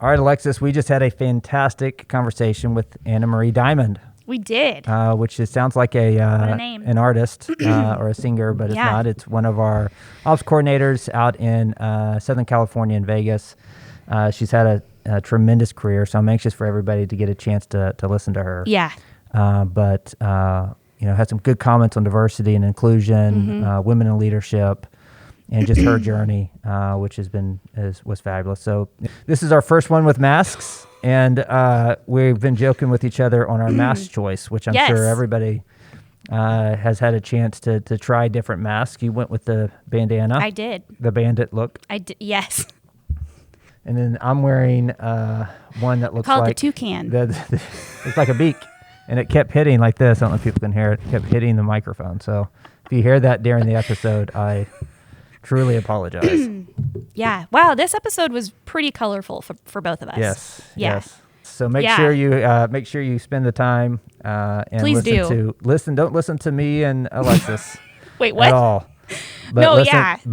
All right, Alexis, we just had a fantastic conversation with Annamarie Diamond. We did. Which sounds like an artist or a singer, but it's not. It's one of our ops coordinators out in Southern California in Vegas. She's had a tremendous career, so I'm anxious for everybody to get a chance to listen to her. Yeah. But had some good comments on diversity and inclusion, women in leadership, and just her journey, which was fabulous. So this is our first one with masks, and we've been joking with each other on our mask choice, which I'm sure everybody has had a chance to try different masks. You went with the bandana. I did. The bandit look. I did. Yes. And then I'm wearing one that looks called like the toucan. It's like a beak, and it kept hitting like this. I don't know if people can hear it. It kept hitting the microphone. So if you hear that during the episode, I truly apologize. Yeah. Wow. This episode was pretty colorful for both of us. Yes. Yeah. Yes. So make sure you spend the time and please don't listen to me and Alexis. Wait, what? At all. But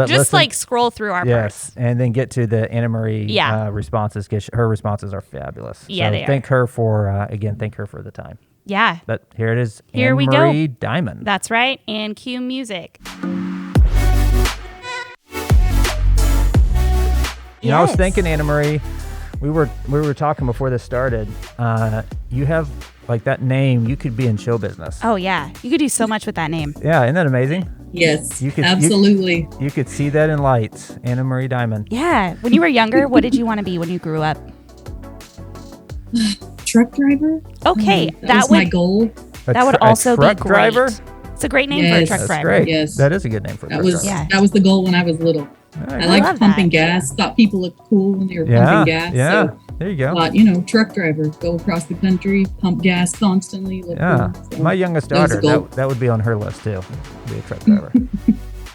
just scroll through our parts. And then get to the Annamarie responses, because her responses are fabulous. Yeah, so they thank her for thank her for the time. Yeah. But here it is. Here we go. Annamarie Diamond. That's right. And cue music. I was thinking, Annamarie, we were talking before this started. You have like that name. You could be in show business. Oh yeah, you could do so much with that name. Yeah, isn't that amazing? Yes, absolutely. You could see that in lights, Annamarie Diamond. Yeah. When you were younger, what did you want to be when you grew up? Truck driver. Okay, that was my goal. That would also be great. Driver? It's a great name for a truck driver. Great. Yes, that is a good name for a truck driver. That was the goal when I was little. Right. I liked pumping gas. Thought people looked cool when they were pumping gas. Yeah, so there you go. Thought, truck driver, go across the country, pump gas constantly. Look cool. So my youngest daughter, that would be on her list too. Be a truck driver.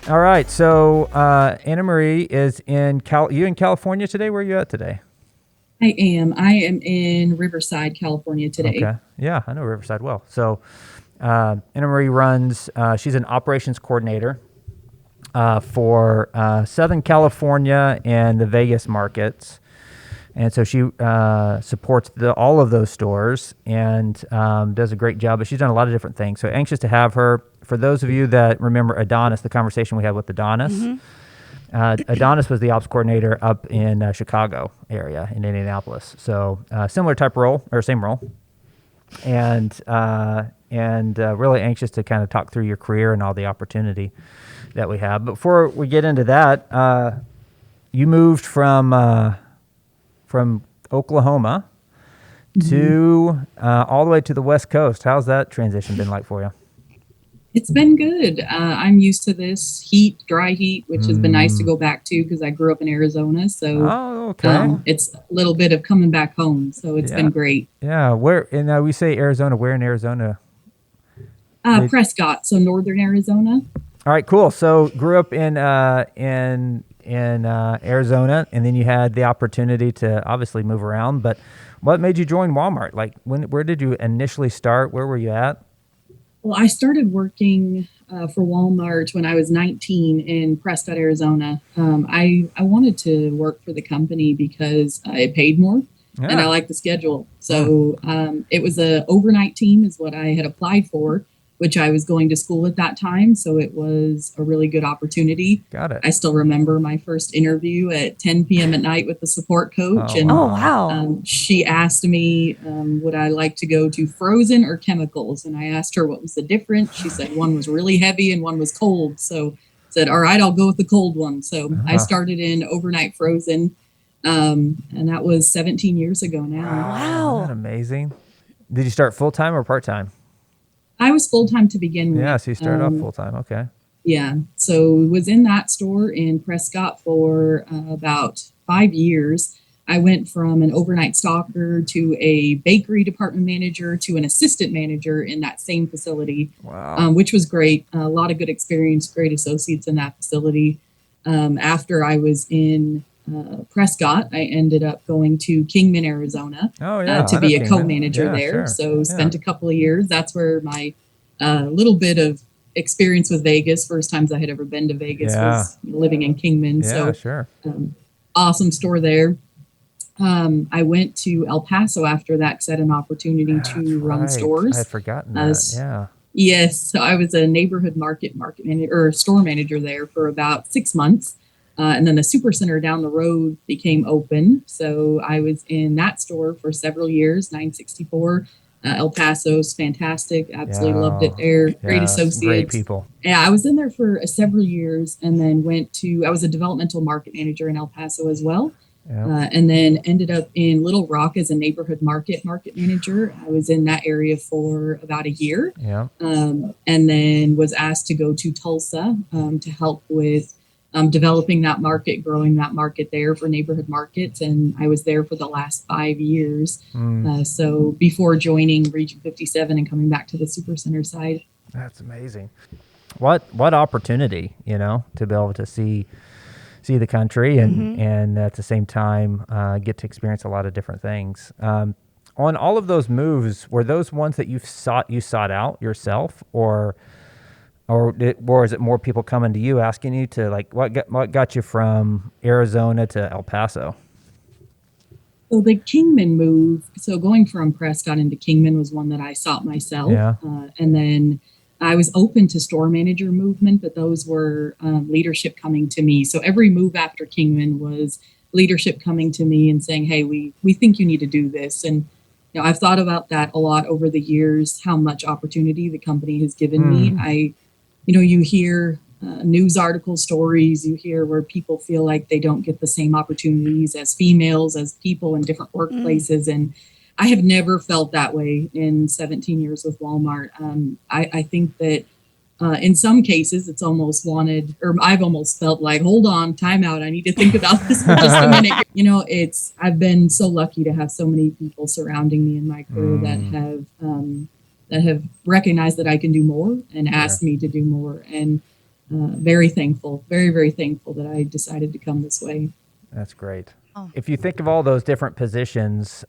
All right, so Annamarie is in California today? Where are you at today? I am in Riverside, California today. Okay. Yeah, I know Riverside well. So Annamarie runs, she's an operations coordinator for Southern California and the Vegas markets. And so she supports all of those stores and does a great job. But she's done a lot of different things. So anxious to have her. For those of you that remember Adonis, the conversation we had with Adonis, Adonis was the ops coordinator up in Chicago area in Indianapolis. So similar type role, or same role. And really anxious to kind of talk through your career and all the opportunity that we have. Before we get into that, you moved from Oklahoma to all the way to the West Coast. How's that transition been like for you? It's been good. I'm used to this dry heat, which has been nice to go back to because I grew up in Arizona. So it's a little bit of coming back home. So it's been great. Yeah. Where? And we say Arizona. Where in Arizona? Prescott, so northern Arizona. All right, cool. So grew up in Arizona, and then you had the opportunity to obviously move around. But what made you join Walmart? Like, where did you initially start? Where were you at? Well, I started working for Walmart when I was 19 in Prescott, Arizona. I wanted to work for the company because it paid more and I liked the schedule. So it was an overnight team is what I had applied for, which I was going to school at that time. So it was a really good opportunity. Got it. I still remember my first interview at 10 p.m. at night with the support coach. She asked me, would I like to go to frozen or chemicals? And I asked her what was the difference. She said one was really heavy and one was cold. So I said, all right, I'll go with the cold one. So I started in overnight frozen. And that was 17 years ago now. Wow. Isn't that amazing? Did you start full-time or part-time? I was full-time to begin with. Yeah, so you started off full-time. Okay. Yeah. So was in that store in Prescott for about 5 years. I went from an overnight stalker to a bakery department manager to an assistant manager in that same facility. Wow. Which was great. A lot of good experience, great associates in that facility. After I was in Prescott, I ended up going to Kingman, Arizona to be a co-manager there. Sure. So spent a couple of years. That's where my little bit of experience with Vegas, first times I had ever been to Vegas was living in Kingman. Yeah, so sure. Awesome store there. I went to El Paso after that because I had an opportunity to run stores. I had forgotten that. Yeah. Yes. So I was a neighborhood market manager or store manager there for about 6 months. And then the super center down the road became open. So I was in that store for several years, 964. El Paso's fantastic. Absolutely loved it there. Great associates. Great people. Yeah, I was in there for several years and then I was a developmental market manager in El Paso as well. And then ended up in Little Rock as a neighborhood market manager. I was in that area for about a year. And then was asked to go to Tulsa to help with developing that market, growing that market there for neighborhood markets. And I was there for the last 5 years. So before joining Region 57 and coming back to the Supercenter side. That's amazing. What opportunity, to be able to see the country and at the same time get to experience a lot of different things. On all of those moves, were those ones that you sought out yourself, or is it more people coming to you asking you to, like, what got you from Arizona to El Paso? So the Kingman move, so going from Prescott into Kingman was one that I sought myself. And then I was open to store manager movement, but those were leadership coming to me. So every move after Kingman was leadership coming to me and saying, hey, we think you need to do this. And I've thought about that a lot over the years, how much opportunity the company has given me. You hear news article stories, you hear where people feel like they don't get the same opportunities as females, as people in different workplaces. And I have never felt that way in 17 years with Walmart. I think that in some cases it's almost I've almost felt like, hold on, time out. I need to think about this for just a minute. I've been so lucky to have so many people surrounding me in my career that have recognized that I can do more and asked me to do more. And very thankful, very, very thankful that I decided to come this way. That's great. If you think of all those different positions,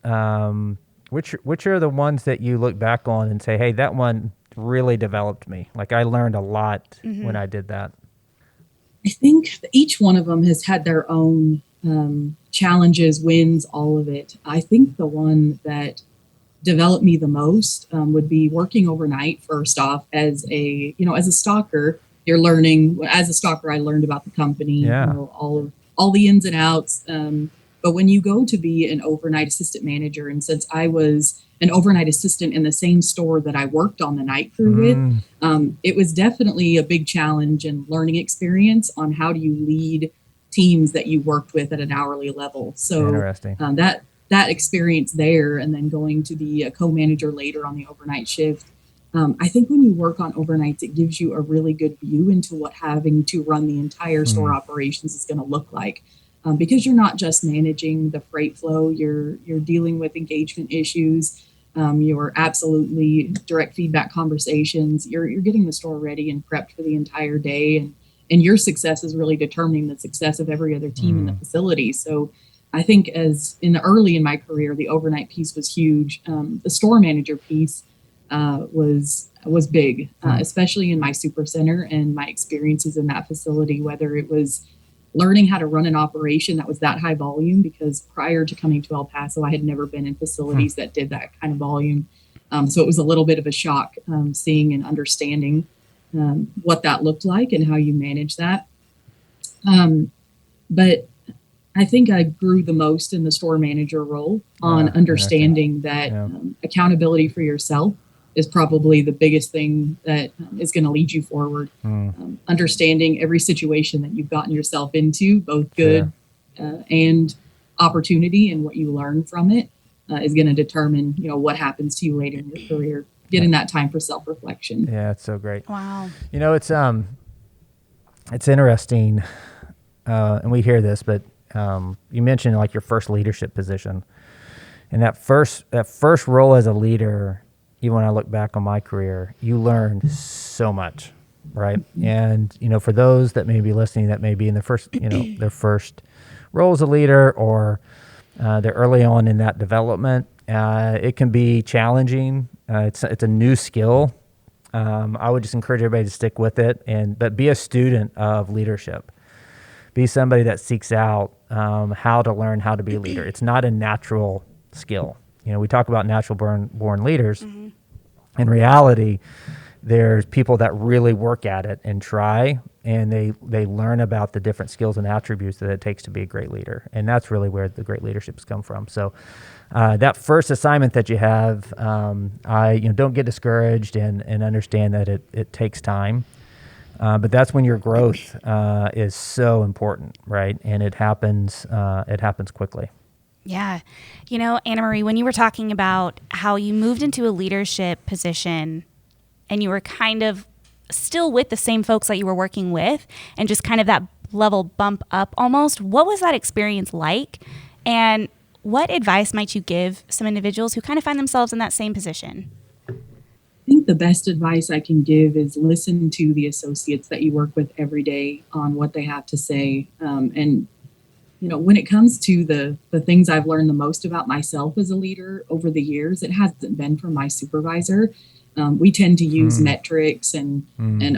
which are the ones that you look back on and say, hey, that one really developed me? Like, I learned a lot when I did that. I think each one of them has had their own challenges, wins, all of it. I think the one that developed me the most would be working overnight. First off, as a stalker, you're learning. As a stalker, I learned about the company, all the ins and outs. But when you go to be an overnight assistant manager, and since I was an overnight assistant in the same store that I worked on the night crew with, it was definitely a big challenge and learning experience on how do you lead teams that you worked with at an hourly level. So interesting. That experience there, and then going to be a co-manager later on the overnight shift. I think when you work on overnights, it gives you a really good view into what having to run the entire store operations is going to look like. Because you're not just managing the freight flow, you're dealing with engagement issues. You're absolutely direct feedback conversations. You're getting the store ready and prepped for the entire day, and your success is really determining the success of every other team in the facility. So I think as early in my career, the overnight piece was huge. The store manager piece was big, especially in my super center and my experiences in that facility, whether it was learning how to run an operation that was that high volume, because prior to coming to El Paso, I had never been in facilities that did that kind of volume. So it was a little bit of a shock seeing and understanding what that looked like and how you manage that. But I think I grew the most in the store manager role on understanding that accountability for yourself is probably the biggest thing that is going to lead you forward. Understanding every situation that you've gotten yourself into, both good and opportunity, and what you learn from it is going to determine, what happens to you later in your career. Getting that time for self-reflection. Yeah, it's so great. Wow. It's interesting, and we hear this, but you mentioned like your first leadership position, and that first role as a leader. Even when I look back on my career, you learned so much, right? And, for those that may be listening, that may be in their first, their first role as a leader, or they're early on in that development, it can be challenging. It's a new skill. I would just encourage everybody to stick with it, but be a student of leadership, be somebody that seeks out how to learn how to be a leader. It's not a natural skill. We talk about natural born leaders. Mm-hmm. In reality, there's people that really work at it and try, and they learn about the different skills and attributes that it takes to be a great leader. And that's really where the great leaderships come from. So that first assignment that you have, don't get discouraged and understand that it takes time. But that's when your growth is so important, right? And it happens quickly. Yeah. Annamarie, when you were talking about how you moved into a leadership position and you were kind of still with the same folks that you were working with and just kind of that level bump up almost, what was that experience like? And what advice might you give some individuals who kind of find themselves in that same position? I think the best advice I can give is listen to the associates that you work with every day on what they have to say. And when it comes to the things I've learned the most about myself as a leader over the years, it hasn't been from my supervisor. We tend to use metrics and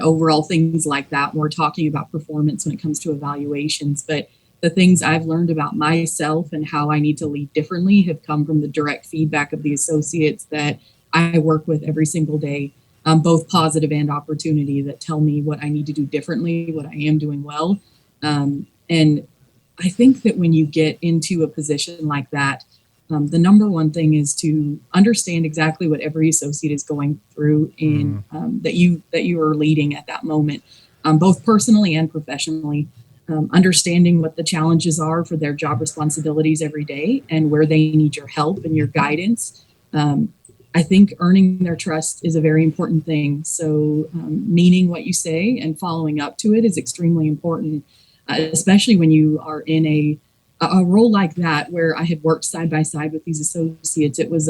overall things like that when we're talking about performance when it comes to evaluations. But the things I've learned about myself and how I need to lead differently have come from the direct feedback of the associates that I work with every single day, both positive and opportunity, that tell me what I need to do differently, what I am doing well. And I think that when you get into a position like that, the number one thing is to understand exactly what every associate is going through in that you are leading at that moment, both personally and professionally. Understanding what the challenges are for their job responsibilities every day and where they need your help and your guidance. I think earning their trust is a very important thing. So meaning what you say and following up to it is extremely important, especially when you are in a role like that where I had worked side by side with these associates. It was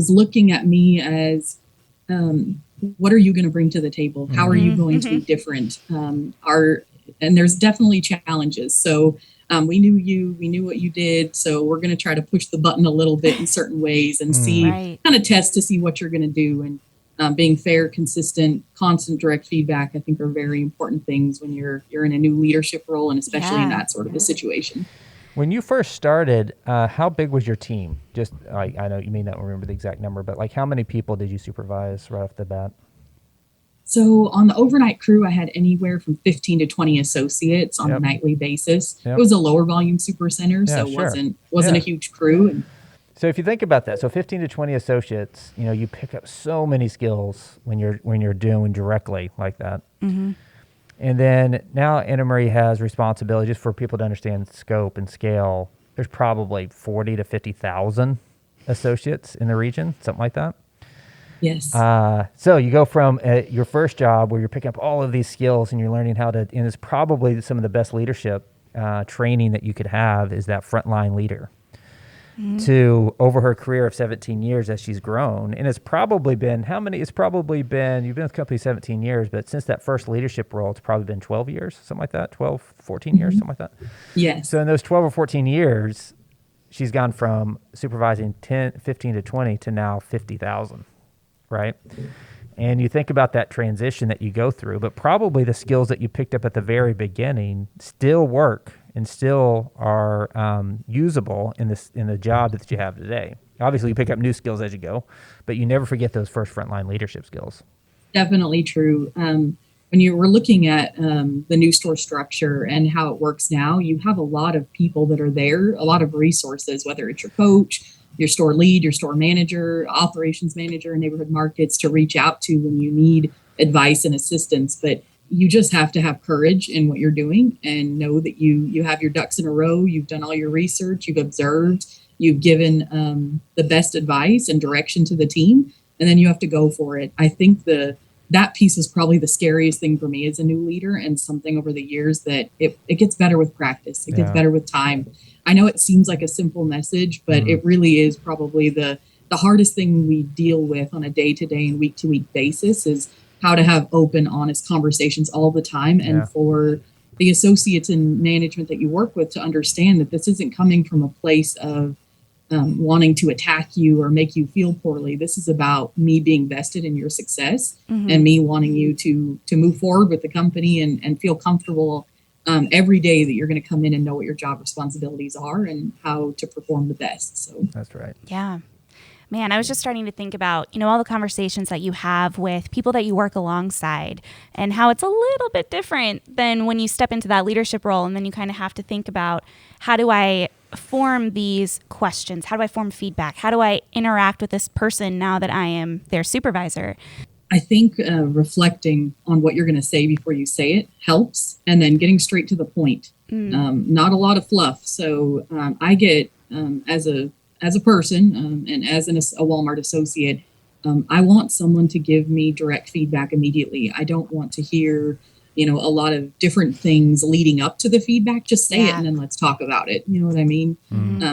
looking at me as, what are you going to bring to the table? How are you going to be different? And there's definitely challenges. So we knew you, we knew what you did. So we're going to try to push the button a little bit in certain ways and see, kind of test to see what you're going to do. And being fair, consistent, constant direct feedback, I think are very important things when you're in a new leadership role, and especially in that sort of a situation. When you first started, how big was your team? Just I know you may not remember the exact number, but like how many people did you supervise right off the bat? So on the overnight crew, I had anywhere from 15 to 20 associates on a nightly basis. It was a lower volume super center, so it wasn't a huge crew. And so if you think about that, so 15 to 20 associates, you pick up so many skills when you're doing directly like that. Mm-hmm. And then now Annamarie has responsibility, just for people to understand scope and scale. There's probably 40 to 50,000 associates in the region, something like that. Yes. So you go from your first job where you're picking up all of these skills and you're learning how to, and it's probably some of the best leadership training that you could have is that frontline leader. Mm-hmm. To over her career of 17 years as she's grown. And it's probably been, you've been with the company 17 years, but since that first leadership role, it's probably been 12 years, something like that, 12, 14 years, something like that. Yes. So in those 12 or 14 years, she's gone from supervising 15 to 20 to now 50,000. Right? And you think about that transition that you go through, but probably the skills that you picked up at the very beginning still work and still are usable in the job that you have today. Obviously, you pick up new skills as you go, but you never forget those first frontline leadership skills. Definitely true. When you were looking at the new store structure and how it works now, you have a lot of people that are there, a lot of resources, whether it's your coach, your store lead, your store manager, operations manager, neighborhood markets to reach out to when you need advice and assistance. But you just have to have courage in what you're doing and know that you have your ducks in a row. You've done all your research, you've observed, you've given the best advice and direction to the team, and then you have to go for it. I think that piece was probably the scariest thing for me as a new leader, and something over the years that it gets better with practice. It gets better with time. I know it seems like a simple message, but it really is probably the hardest thing we deal with on a day-to-day and week-to-week basis is how to have open, honest conversations all the time. And for the associates and management that you work with to understand that this isn't coming from a place of wanting to attack you or make you feel poorly. This is about me being vested in your success and me wanting you to move forward with the company and feel comfortable every day that you're going to come in and know what your job responsibilities are and how to perform the best. So that's right. Yeah. Man, I was just starting to think about, all the conversations that you have with people that you work alongside and how it's a little bit different than when you step into that leadership role. And then you kind of have to think about, how do I form these questions? How do I form feedback? How do I interact with this person now that I am their supervisor? I think reflecting on what you're going to say before you say it helps, and then getting straight to the point. Not a lot of fluff. So I get, as a person and as a Walmart associate, I want someone to give me direct feedback immediately. I don't want to hear, a lot of different things leading up to the feedback. Just say it and then let's talk about it. You know what I mean?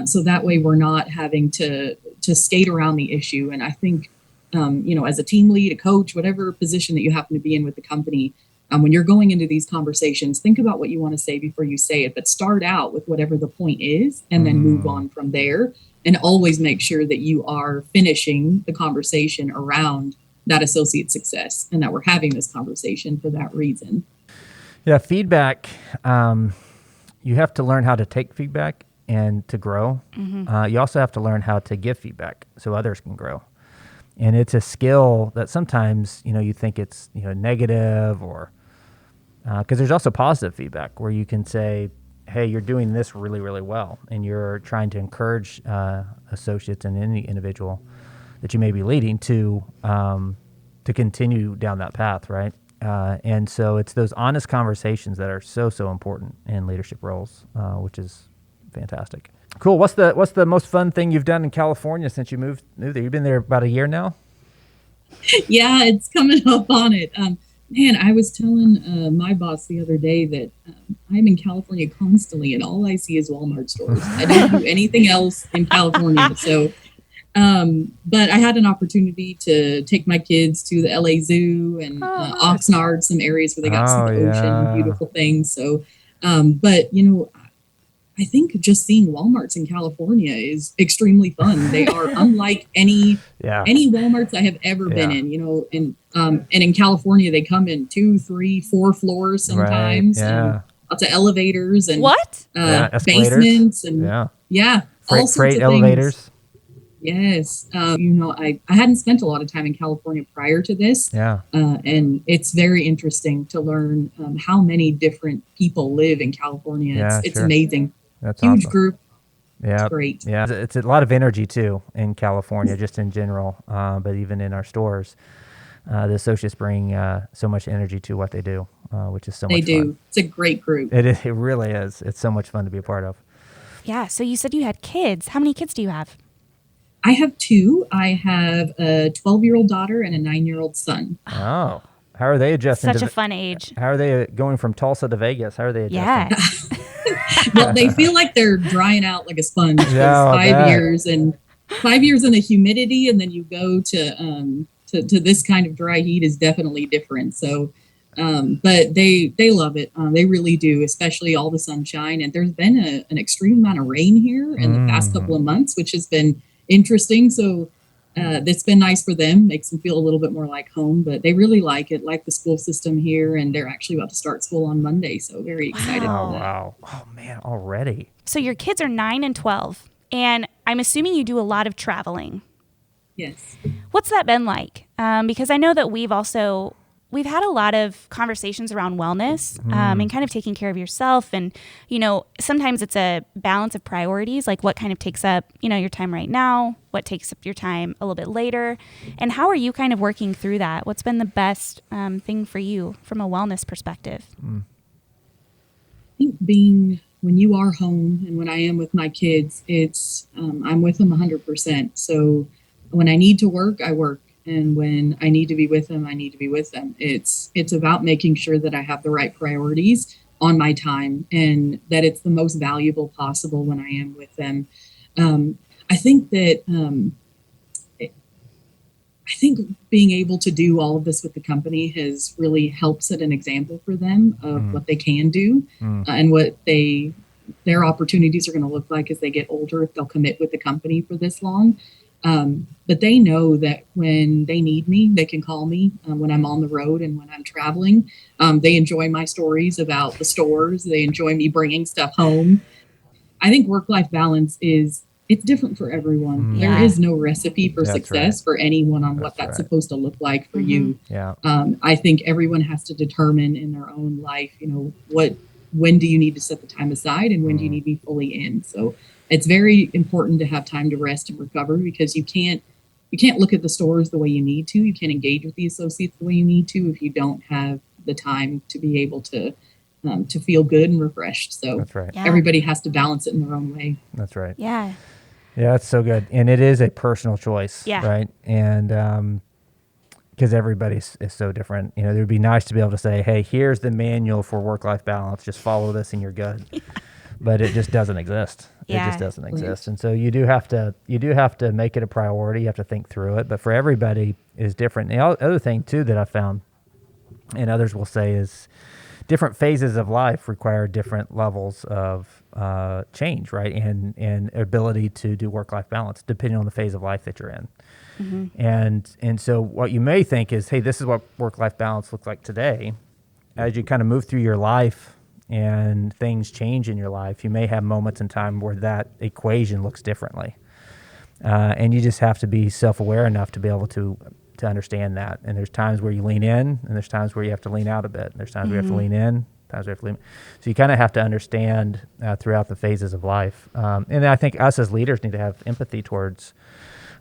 So that way we're not having to skate around the issue. And I think, as a team lead, a coach, whatever position that you happen to be in with the company, when you're going into these conversations, think about what you want to say before you say it, but start out with whatever the point is and then move on from there. And always make sure that you are finishing the conversation around that associate success and that we're having this conversation for that reason. Yeah, feedback, you have to learn how to take feedback and to grow. You also have to learn how to give feedback so others can grow. And it's a skill that sometimes, you think it's, negative, or because there's also positive feedback where you can say, hey, you're doing this really, really well, and you're trying to encourage associates and any individual that you may be leading to continue down that path, right? And so it's those honest conversations that are so, so important in leadership roles, which is fantastic. Cool. What's the most fun thing you've done in California since you moved there? You've been there about a year now? Yeah, it's coming up on it. Man, I was telling my boss the other day that I'm in California constantly, and all I see is Walmart stores. I don't do anything else in California. So, but I had an opportunity to take my kids to the LA Zoo and Oxnard, some areas where they got some of the ocean, beautiful things. So, but I think just seeing Walmarts in California is extremely fun. They are unlike any Walmarts I have ever been in, and in California, they come in 2, 3, 4 floors sometimes. Right. Lots of elevators and basements and all sorts of elevators. Things. Yes. I hadn't spent a lot of time in California prior to this. And it's very interesting to learn how many different people live in California. It's amazing. That's huge awesome. Group. Yeah, it's great. Yeah, it's a lot of energy too in California, just in general. But even in our stores, the associates bring so much energy to what they do, which is so much fun. They do. It's a great group. It really is. It's so much fun to be a part of. Yeah. So you said you had kids. How many kids do you have? I have 2. I have a 12-year-old daughter and a 9-year-old son. Oh. How are they adjusting? Such a fun age. How are they going from Tulsa to Vegas? How are they adjusting? Yeah. Well, they feel like they're drying out like a sponge. 5 years and 5 years in the humidity, and then you go to this kind of dry heat is definitely different. So, but they love it. They really do, especially all the sunshine. And there's been an extreme amount of rain here in the past couple of months, which has been interesting. So it's been nice for them, makes them feel a little bit more like home, but they really like it, like the school system here, and they're actually about to start school on Monday, so very excited for that. Wow. Oh man, already. So your kids are 9 and 12, and I'm assuming you do a lot of traveling. Yes. What's that been like? Because I know that we've had a lot of conversations around wellness and kind of taking care of yourself. And, sometimes it's a balance of priorities, like what kind of takes up, your time right now, what takes up your time a little bit later. And how are you kind of working through that? What's been the best thing for you from a wellness perspective? I think when you are home and when I am with my kids, it's I'm with them 100%. So when I need to work, I work. And when I need to be with them, I need to be with them. It's about making sure that I have the right priorities on my time and that it's the most valuable possible when I am with them. I think that being able to do all of this with the company has really helped set an example for them of what they can do and what their opportunities are going to look like as they get older if they'll commit with the company for this long. But they know that when they need me, they can call me when I'm on the road and when I'm traveling. They enjoy my stories about the stores. They enjoy me bringing stuff home. I think work-life balance it's different for everyone. Yeah. There is no recipe for That's success right. for anyone on what That's that's right. supposed to look like for you. Yeah. I think everyone has to determine in their own life, when do you need to set the time aside and when do you need to be fully in. So it's very important to have time to rest and recover, because you can't look at the stores the way you need to. You can't engage with the associates the way you need to if you don't have the time to be able to feel good and refreshed. So That's right. Yeah. Everybody has to balance it in their own way. That's right. Yeah. Yeah, that's so good. And it is a personal choice, Yeah. right? And because everybody is so different. It would be nice to be able to say, hey, here's the manual for work-life balance. Just follow this and you're good. Yeah. But it just doesn't exist. Yeah. It just doesn't exist. And so you do have to make it a priority. You have to think through it. But for everybody, it is different. And the other thing, too, that I found, and others will say, is different phases of life require different levels of change, right? And ability to do work-life balance, depending on the phase of life that you're in. And so what you may think is, hey, this is what work-life balance looks like today. As you kind of move through your life and things change in your life, you may have moments in time where that equation looks differently. And you just have to be self-aware enough to be able to understand that. And there's times where you lean in, and there's times where you have to lean out a bit. And there's times where you have to lean in, times where you have to lean. So you kind of have to understand throughout the phases of life. And I think us as leaders need to have empathy towards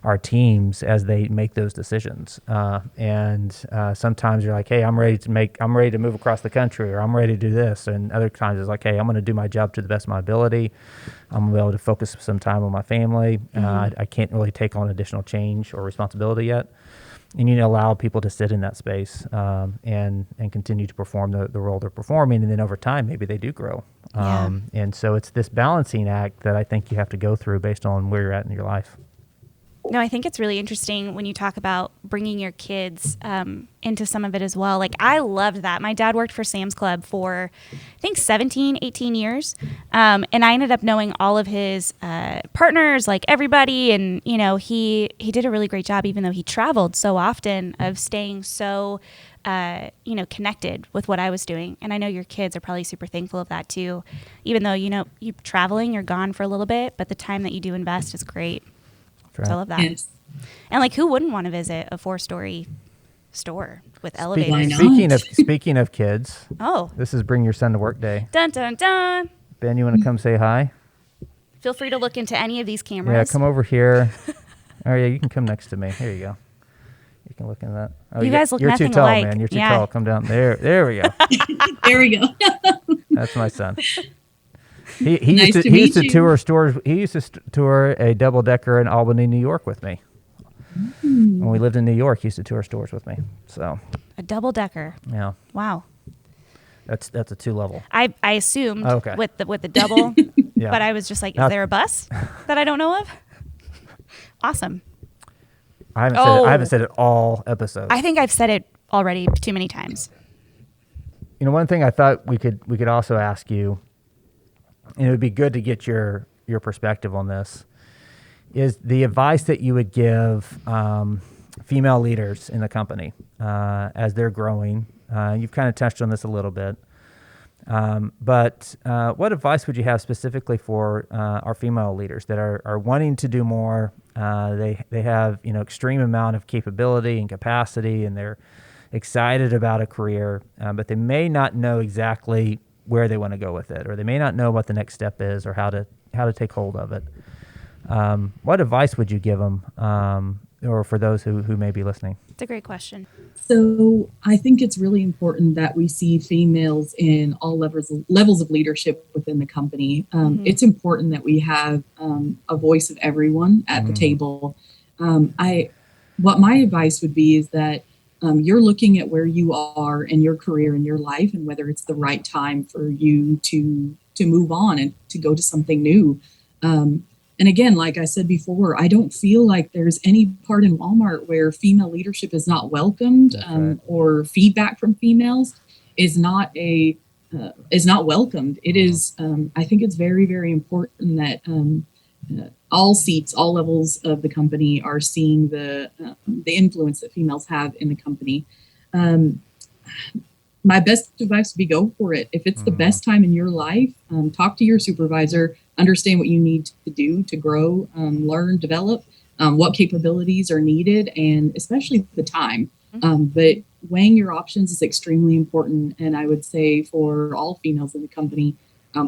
our teams as they make those decisions. And sometimes you're like, hey, I'm ready to move across the country, or I'm ready to do this. And other times it's like, hey, I'm going to do my job to the best of my ability. I'm going to be able to focus some time on my family. I can't really take on additional change or responsibility yet. And you need to allow people to sit in that space and continue to perform the role they're performing. And then over time, maybe they do grow. And so it's this balancing act that I think you have to go through based on where you're at in your life. No, I think it's really interesting when you talk about bringing your kids into some of it as well. Like, I loved that. My dad worked for Sam's Club for, I think, 17, 18 years. And I ended up knowing all of his partners, like everybody. And, he did a really great job, even though he traveled so often, of staying so, connected with what I was doing. And I know your kids are probably super thankful of that too. Even though, you're traveling, you're gone for a little bit, but the time that you do invest is great. Right. So I love that. Yes. And who wouldn't want to visit a 4-story store with elevators? Speaking of kids, this is Bring Your Son to Work Day. Dun, dun, dun. Ben, you want to come say hi? Feel free to look into any of these cameras. Yeah, come over here. Oh, yeah, you can come next to me. Here you go. You can look in that. Oh, you guys look you're nothing too tall, alike. man. You're too tall. Come down. There we go. There we go. That's my son. He Nice used to he meet used to you. tour stores. He used to tour a double-decker in Albany, New York with me. When we lived in New York, he used to tour stores with me. So A double-decker. yeah, Wow. that's a 2-level. I assumed Okay. with the double, Yeah. but I was just like, is there a bus that I don't know of? Awesome. I haven't said it all episodes. I think I've said it already too many times. One thing I thought we could also ask you, and it would be good to get your perspective on this, is the advice that you would give female leaders in the company as they're growing. You've kind of touched on this a little bit, but what advice would you have specifically for our female leaders that are wanting to do more? They have extreme amount of capability and capacity, and they're excited about a career, but they may not know exactly where they want to go with it, or they may not know what the next step is, or how to take hold of it. What advice would you give them, or for those who may be listening? It's a great question. So I think it's really important that we see females in all levels of leadership within the company. It's important that we have a voice of everyone at the table. What my advice would be is that you're looking at where you are in your career and your life, and whether it's the right time for you to move on and to go to something new. And again, like I said before, I don't feel like there's any part in Walmart where female leadership is not welcomed, right. or feedback from females is not welcomed. It is. I think it's very, very important that all seats, all levels of the company are seeing the influence that females have in the company. My best advice would be go for it. If it's the best time in your life, talk to your supervisor, understand what you need to do to grow, learn, develop, what capabilities are needed, and especially the time. But weighing your options is extremely important. And I would say for all females in the company,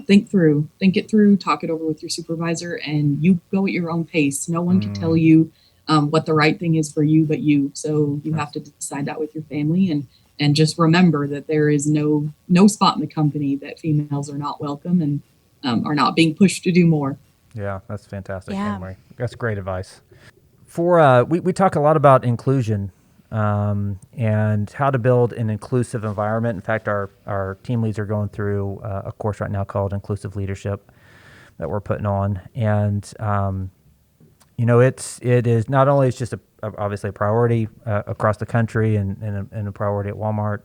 think it through, talk it over with your supervisor, and you go at your own pace. No one can tell you what the right thing is for you but you. So you have to decide that with your family, and just remember that there is no spot in the company that females are not welcome and are not being pushed to do more. Yeah, that's fantastic, Annamarie. That's great advice. For we talk a lot about inclusion and how to build an inclusive environment. In fact, our team leads are going through a course right now called Inclusive Leadership that we're putting on, and it is not only it's just obviously a priority across the country and a priority at Walmart,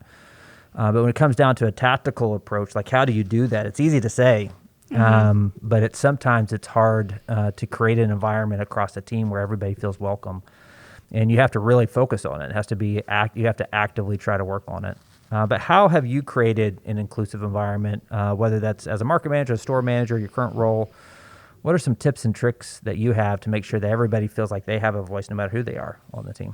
but when it comes down to a tactical approach, like how do you do that? It's easy to say, but sometimes it's hard to create an environment across the team where everybody feels welcome, and you have to really focus on it. It has to be you have to actively try to work on it. But how have you created an inclusive environment, whether that's as a market manager, a store manager, your current role? What are some tips and tricks that you have to make sure that everybody feels like they have a voice no matter who they are on the team?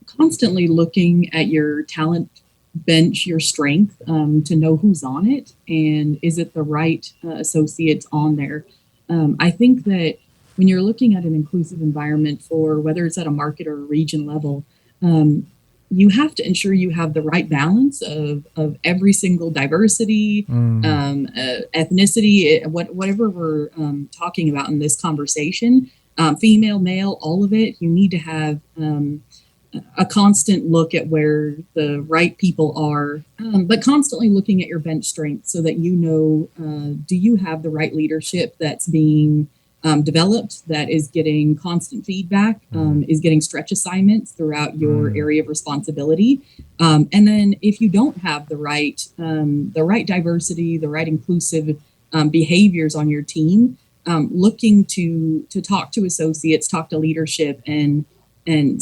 Constantly looking at your talent bench, your strength, to know who's on it and is it the right associates on there. I think that when you're looking at an inclusive environment for whether it's at a market or a region level, you have to ensure you have the right balance of every single diversity, ethnicity, whatever we're talking about in this conversation, female, male, all of it. You need to have a constant look at where the right people are, but constantly looking at your bench strength so that do you have the right leadership that's being developed, that is getting constant feedback, is getting stretch assignments throughout your area of responsibility. And then if you don't have the right diversity, the right inclusive behaviors on your team, looking to talk to associates, talk to leadership, and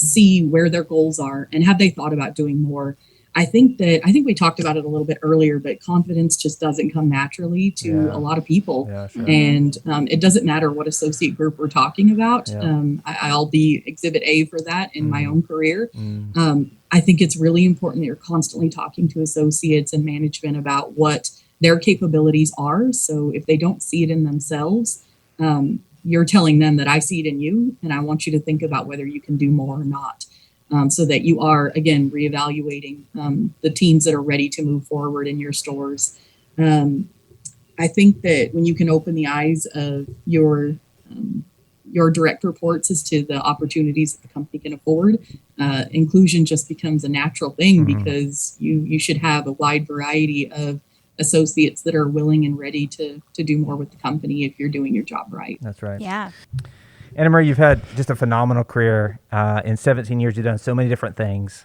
see where their goals are and have they thought about doing more. I think we talked about it a little bit earlier, but confidence just doesn't come naturally to a lot of people. Yeah, sure. And it doesn't matter what associate group we're talking about. Yeah. I'll be exhibit A for that in my own career. I think it's really important that you're constantly talking to associates and management about what their capabilities are. So if they don't see it in themselves, you're telling them that I see it in you and I want you to think about whether you can do more or not. So that you are, again, reevaluating the teams that are ready to move forward in your stores. I think that when you can open the eyes of your direct reports as to the opportunities that the company can afford, inclusion just becomes a natural thing because you should have a wide variety of associates that are willing and ready to do more with the company if you're doing your job right. That's right. Yeah. Annamarie, you've had just a phenomenal career. In 17 years, you've done so many different things.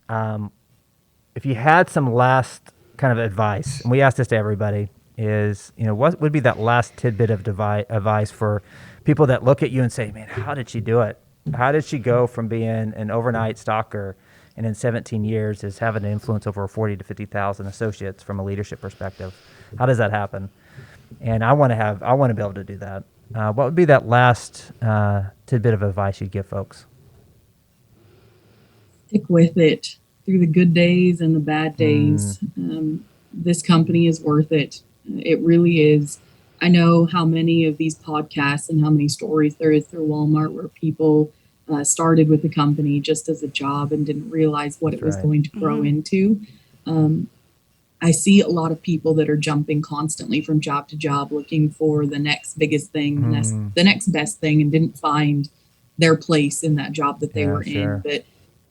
If you had some last kind of advice, and we ask this to everybody, is what would be that last tidbit of advice for people that look at you and say, man, how did she do it? How did she go from being an overnight stalker and in 17 years is having an influence over 40 to 50,000 associates from a leadership perspective? How does that happen? And I want to be able to do that. What would be that last tidbit of advice you'd give folks? Stick with it through the good days and the bad days. This company is worth it. It really is. I know how many of these podcasts and how many stories there is through Walmart where people started with the company just as a job and didn't realize what it was going to grow into. I see a lot of people that are jumping constantly from job to job looking for the next biggest thing, the next best thing, and didn't find their place in that job that they were in. But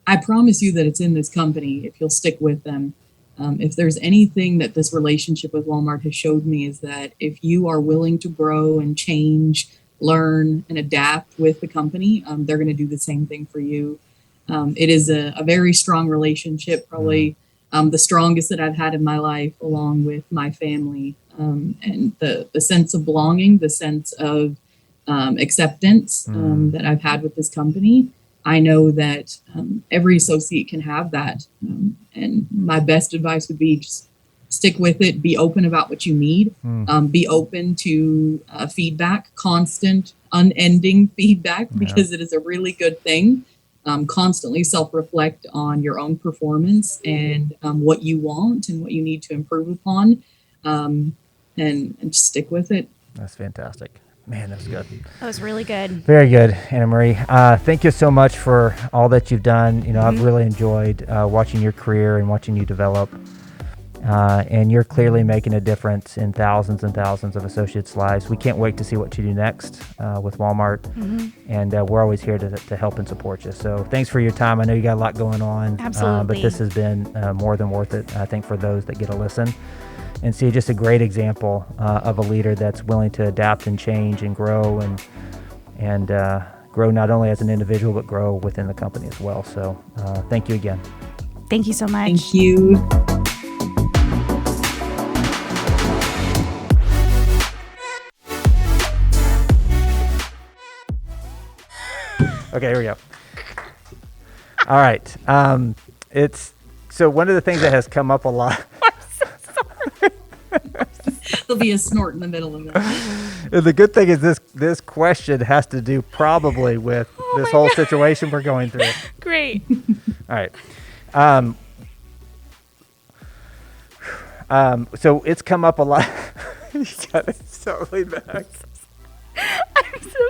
I promise you that it's in this company if you'll stick with them. If there's anything that this relationship with Walmart has showed me is that if you are willing to grow and change, learn, and adapt with the company, they're going to do the same thing for you. It is a very strong relationship, probably the strongest that I've had in my life, along with my family. and the sense of belonging, the sense of acceptance that I've had with this company. I know that every associate can have that. And my best advice would be just stick with it, be open about what you need, be open to feedback, constant, unending feedback, because it is a really good thing. Constantly self-reflect on your own performance and what you want and what you need to improve upon, and just stick with it. That's fantastic. Man, that's good. That was really good. Very good, Annamarie. Thank you so much for all that you've done. You know, I've really enjoyed watching your career and watching you develop. And you're clearly making a difference in thousands and thousands of associates' lives. We can't wait to see what you do next with Walmart. And we're always here to help and support you. So thanks for your time. I know you got a lot going on. Absolutely. But this has been more than worth it, I think, for those that get a listen. And see just a great example of a leader that's willing to adapt and change and grow and grow not only as an individual, but grow within the company as well. So thank you again. Thank you so much. Thank you. Okay, here we go. All right. So one of the things that has come up a lot. There'll be a snort in the middle of it. The good thing is this question has to do probably with this whole situation we're going through. Great. All right. So it's come up a lot. You got it totally back. I'm so